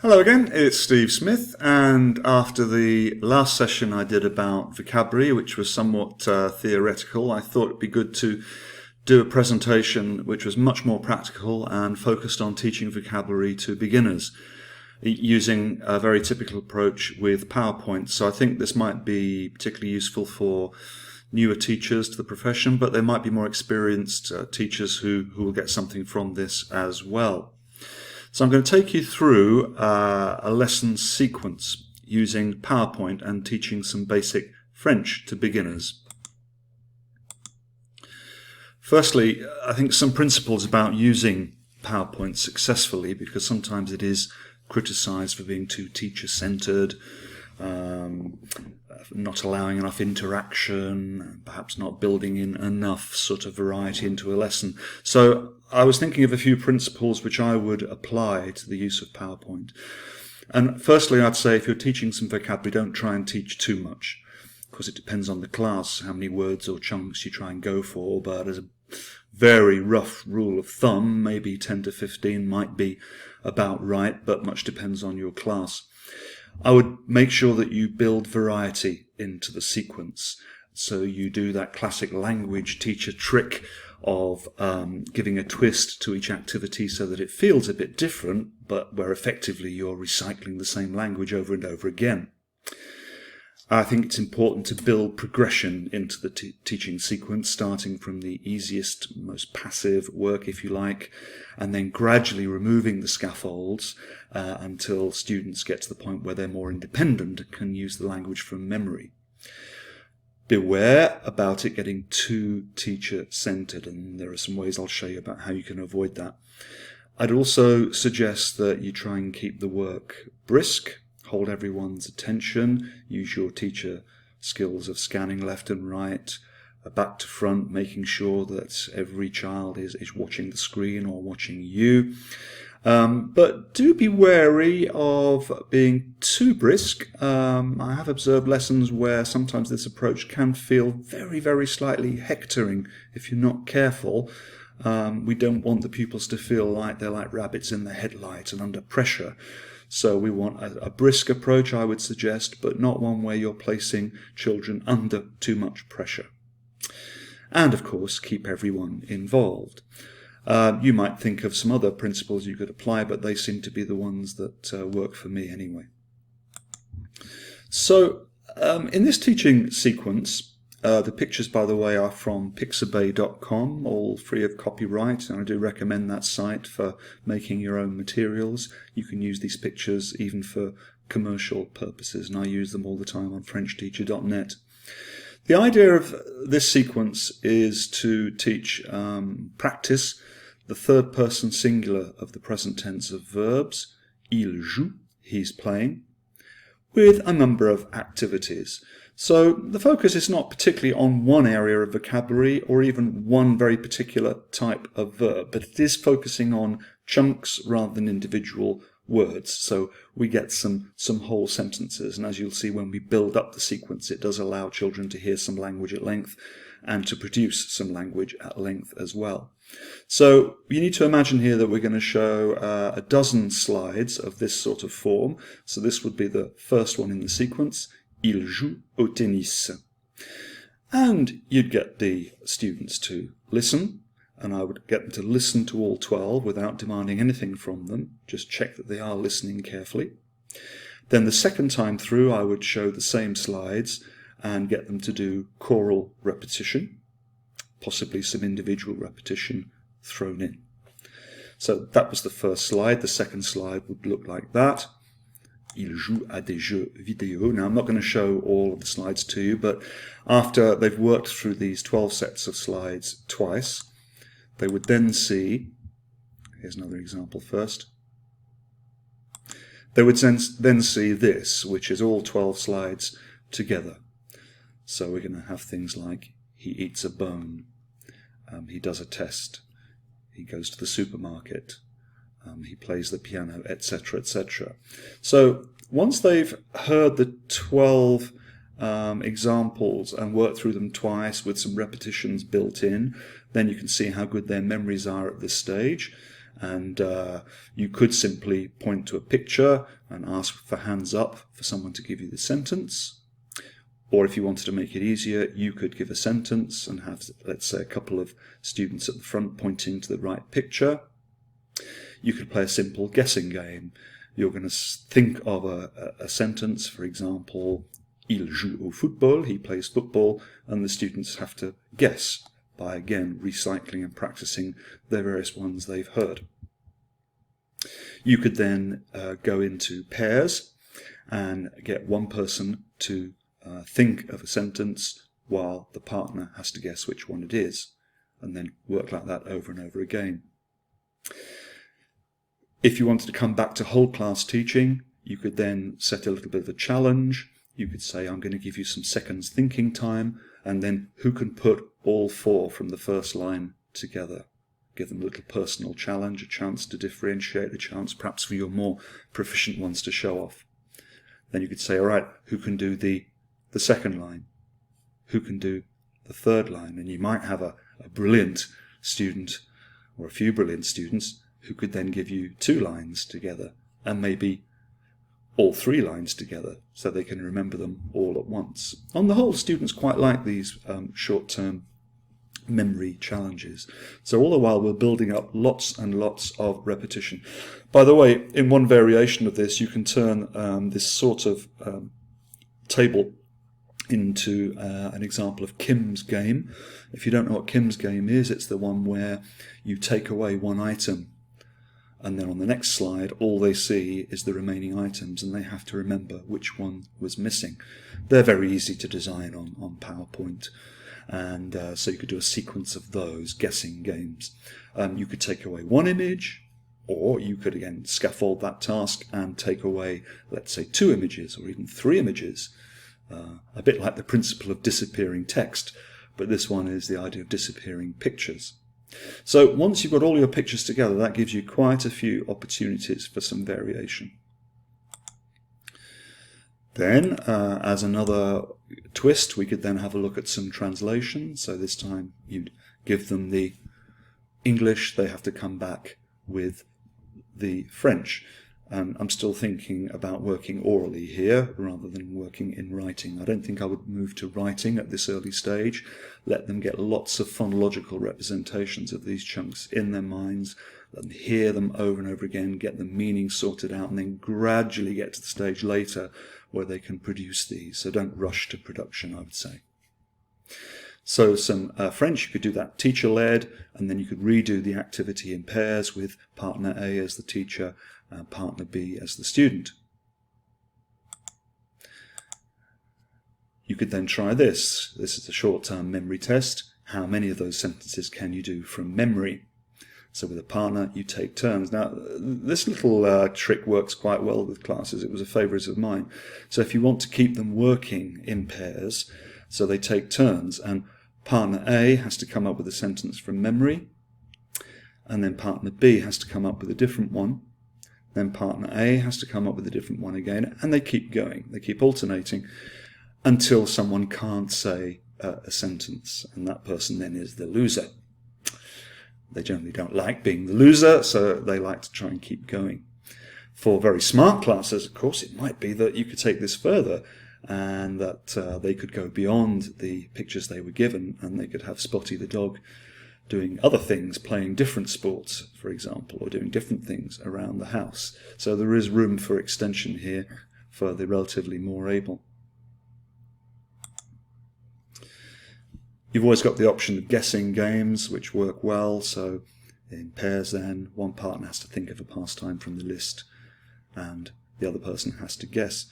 Hello again, it's Steve Smith, and after the last session I did about vocabulary, which was somewhat theoretical, I thought it'd be good to do a presentation which was much more practical and focused on teaching vocabulary to beginners using a very typical approach with PowerPoint. So I think this might be particularly useful for newer teachers to the profession, but there might be more experienced teachers who will get something from this as well. So I'm going to take you through a lesson sequence using PowerPoint and teaching some basic French to beginners. Firstly, I think some principles about using PowerPoint successfully, because sometimes it is criticized for being too teacher-centered, not allowing enough interaction, perhaps not building in enough sort of variety into a lesson. So I was thinking of a few principles which I would apply to the use of PowerPoint. And firstly, I'd say if you're teaching some vocabulary, don't try and teach too much. Of course, it depends on the class, how many words or chunks you try and go for, but as a very rough rule of thumb, maybe 10 to 15 might be about right, but much depends on your class. I would make sure that you build variety into the sequence. So you do that classic language teacher trick of giving a twist to each activity so that it feels a bit different, but where effectively you're recycling the same language over and over again. I think it's important to build progression into the teaching sequence, starting from the easiest, most passive work, if you like, and then gradually removing the scaffolds until students get to the point where they're more independent and can use the language from memory. Beware about it getting too teacher-centered, and there are some ways I'll show you about how you can avoid that. I'd also suggest that you try and keep the work brisk, hold everyone's attention, use your teacher skills of scanning left and right, back to front, making sure that every child is watching the screen or watching you. But do be wary of being too brisk. I have observed lessons where sometimes this approach can feel very, very slightly hectoring if you're not careful. We don't want the pupils to feel like they're like rabbits in the headlight and under pressure. So we want a brisk approach, I would suggest, but not one where you're placing children under too much pressure. And of course, keep everyone involved. You might think of some other principles you could apply, but they seem to be the ones that work for me anyway. So in this teaching sequence, the pictures, by the way, are from pixabay.com, all free of copyright, and I do recommend that site for making your own materials. You can use these pictures even for commercial purposes, and I use them all the time on FrenchTeacher.net. The idea of this sequence is to teach practice the third person singular of the present tense of verbs, il joue, he's playing, with a number of activities. So the focus is not particularly on one area of vocabulary or even one very particular type of verb, but it is focusing on chunks rather than individual words. So we get some whole sentences, and as you'll see when we build up the sequence, it does allow children to hear some language at length and to produce some language at length as well. So you need to imagine here that we're going to show a dozen slides of this sort of form. So this would be the first one in the sequence. Il joue au tennis. And you'd get the students to listen, and I would get them to listen to all 12 without demanding anything from them, just check that they are listening carefully. Then the second time through I would show the same slides and get them to do choral repetition, possibly some individual repetition thrown in. So that was the first slide. The second slide would look like that. Il joue à des jeux vidéo. Now, I'm not going to show all of the slides to you, but after they've worked through these 12 sets of slides twice, they would then see, here's another example first, they would then see this, which is all 12 slides together. So we're going to have things like, he eats a bone, he does a test, he goes to the supermarket, he plays the piano, etc., etc. So once they've heard the 12 examples and worked through them twice with some repetitions built in, then you can see how good their memories are at this stage. And you could simply point to a picture and ask for hands up for someone to give you the sentence. Or if you wanted to make it easier, you could give a sentence and have, let's say, a couple of students at the front pointing to the right picture. You could play a simple guessing game. You're going to think of a sentence, for example, Il joue au football, he plays football, and the students have to guess by, again, recycling and practicing the various ones they've heard. You could then go into pairs and get one person to think of a sentence while the partner has to guess which one it is, and then work like that over and over again. If you wanted to come back to whole class teaching, you could then set a little bit of a challenge. You could say, I'm going to give you some seconds thinking time, and then who can put all four from the first line together? Give them a little personal challenge, a chance to differentiate, a chance perhaps for your more proficient ones to show off. Then you could say, all right, who can do the second line? Who can do the third line? And you might have a brilliant student or a few brilliant students who could then give you 2 lines together and maybe all 3 lines together so they can remember them all at once. On the whole, students quite like these short-term memory challenges. So all the while we're building up lots and lots of repetition. By the way, in one variation of this, you can turn this sort of table into an example of Kim's game. If you don't know what Kim's game is, it's the one where you take away one item, and then on the next slide all they see is the remaining items and they have to remember which one was missing. They're very easy to design on PowerPoint, and so you could do a sequence of those guessing games. You could take away one image, or you could again scaffold that task and take away, let's say, 2 images or even 3 images. A bit like the principle of disappearing text, but this one is the idea of disappearing pictures. So once you've got all your pictures together, that gives you quite a few opportunities for some variation. Then, as another twist, we could then have a look at some translation. So this time you'd give them the English, they have to come back with the French. And I'm still thinking about working orally here rather than working in writing. I don't think I would move to writing at this early stage. Let them get lots of phonological representations of these chunks in their minds, let them hear them over and over again, get the meaning sorted out, and then gradually get to the stage later where they can produce these. So don't rush to production, I would say. So some French, you could do that teacher-led, and then you could redo the activity in pairs with partner A as the teacher and partner B as the student. You could then try this. This is a short-term memory test. How many of those sentences can you do from memory? So with a partner, you take turns. Now, this little trick works quite well with classes. It was a favourite of mine. So if you want to keep them working in pairs, so they take turns, and partner A has to come up with a sentence from memory, and then partner B has to come up with a different one. Then partner A has to come up with a different one again, and they keep going. They keep alternating until someone can't say a sentence, and that person then is the loser. They generally don't like being the loser, so they like to try and keep going. For very smart classes, of course, it might be that you could take this further, and that they could go beyond the pictures they were given, and they could have Spotty the dog doing other things, playing different sports, for example, or doing different things around the house. So there is room for extension here for the relatively more able. You've always got the option of guessing games, which work well. So in pairs then, one partner has to think of a pastime from the list, and the other person has to guess.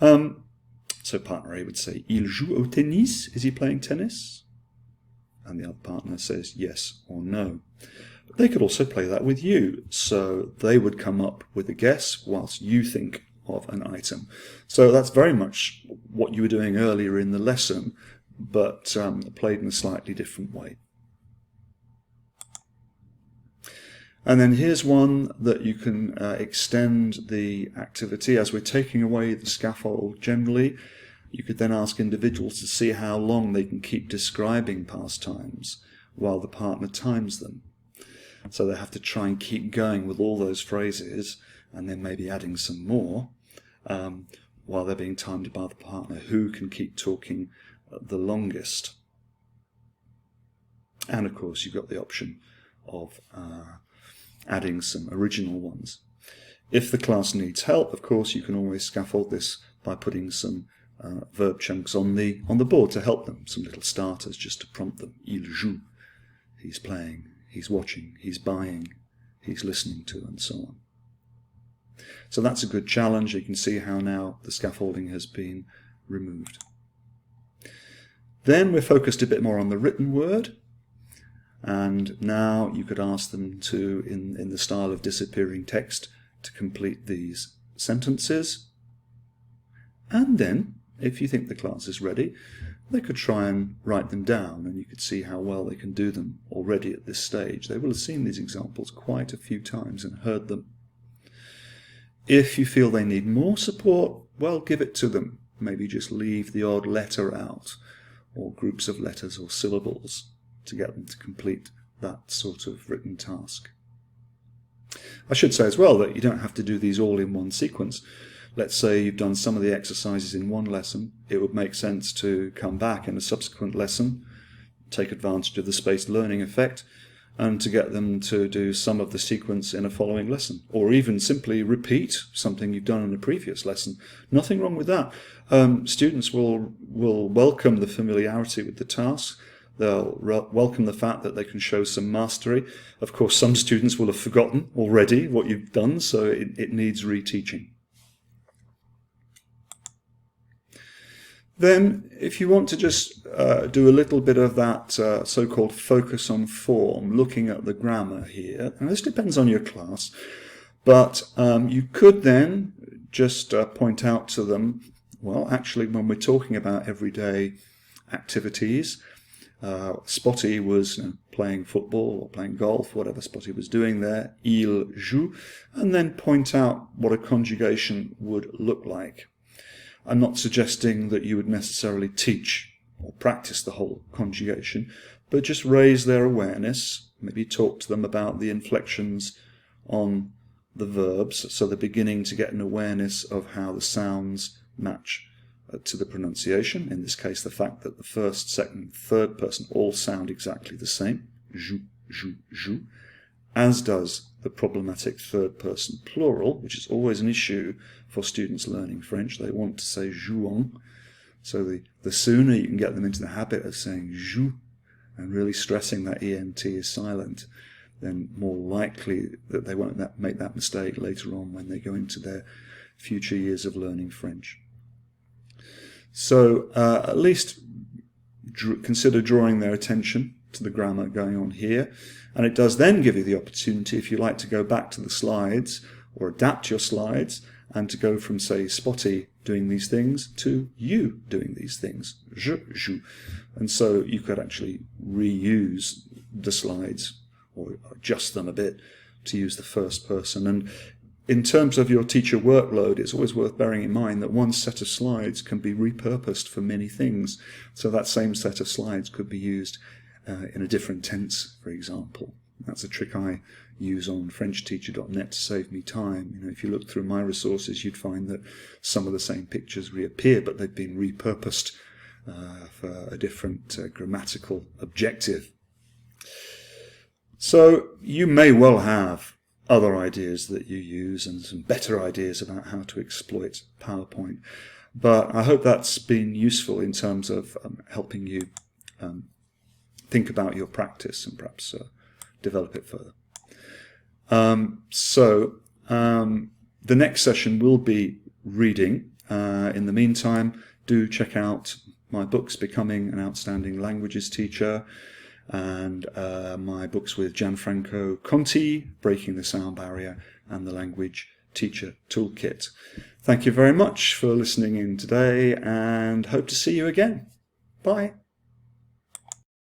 So partner A would say, Il joue au tennis? Is he playing tennis? And the other partner says yes or no. But they could also play that with you. So they would come up with a guess whilst you think of an item. So that's very much what you were doing earlier in the lesson, but played in a slightly different way. And then here's one that you can extend the activity. As we're taking away the scaffold generally, you could then ask individuals to see how long they can keep describing pastimes while the partner times them. So they have to try and keep going with all those phrases and then maybe adding some more while they're being timed by the partner. Who can keep talking the longest? And of course you've got the option of adding some original ones. If the class needs help, of course, you can always scaffold this by putting some verb chunks on the board to help them, some little starters just to prompt them. Il joue, he's playing, he's watching, he's buying, he's listening to, and so on. So that's a good challenge. You can see how now the scaffolding has been removed. Then we're focused a bit more on the written word. And now you could ask them to, in the style of disappearing text, to complete these sentences. And then, if you think the class is ready, they could try and write them down, and you could see how well they can do them already at this stage. They will have seen these examples quite a few times and heard them. If you feel they need more support, well, give it to them. Maybe just leave the odd letter out, or groups of letters or syllables, to get them to complete that sort of written task. I should say as well that you don't have to do these all in one sequence. Let's say you've done some of the exercises in one lesson. It would make sense to come back in a subsequent lesson, take advantage of the spaced learning effect, and to get them to do some of the sequence in a following lesson, or even simply repeat something you've done in a previous lesson. Nothing wrong with that. Students will welcome the familiarity with the task. They'll welcome the fact that they can show some mastery. Of course, some students will have forgotten already what you've done, so it needs reteaching. Then, if you want to just do a little bit of that so-called focus on form, looking at the grammar here, and this depends on your class, but you could then just point out to them, well, actually, when we're talking about everyday activities, Spotty was playing football or playing golf, whatever Spotty was doing there, il joue, and then point out what a conjugation would look like. I'm not suggesting that you would necessarily teach or practice the whole conjugation, but just raise their awareness, maybe talk to them about the inflections on the verbs, so they're beginning to get an awareness of how the sounds match to the pronunciation. In this case, the fact that the first, second, third person all sound exactly the same, joue, joue, joue, as does the problematic third person plural, which is always an issue for students learning French. They want to say jouons. So the sooner you can get them into the habit of saying joue and really stressing that ENT is silent, then more likely that they won't make that mistake later on when they go into their future years of learning French. So at least consider drawing their attention to the grammar going on here, and it does then give you the opportunity, if you like, to go back to the slides or adapt your slides and to go from, say, Spotty doing these things to you doing these things, je joue. And so you could actually reuse the slides or adjust them a bit to use the first person. And in terms of your teacher workload, it's always worth bearing in mind that one set of slides can be repurposed for many things. So that same set of slides could be used in a different tense, for example. That's a trick I use on FrenchTeacher.net to save me time. You know, if you look through my resources, you'd find that some of the same pictures reappear, but they've been repurposed for a different grammatical objective. So you may well have other ideas that you use and some better ideas about how to exploit PowerPoint. But I hope that's been useful in terms of helping you think about your practice and perhaps develop it further. The next session will be reading. In the meantime, do check out my books, Becoming an Outstanding Languages Teacher, and my books with Gianfranco Conti, Breaking the Sound Barrier, and the Language Teacher Toolkit. Thank you very much for listening in today, and hope to see you again. Bye.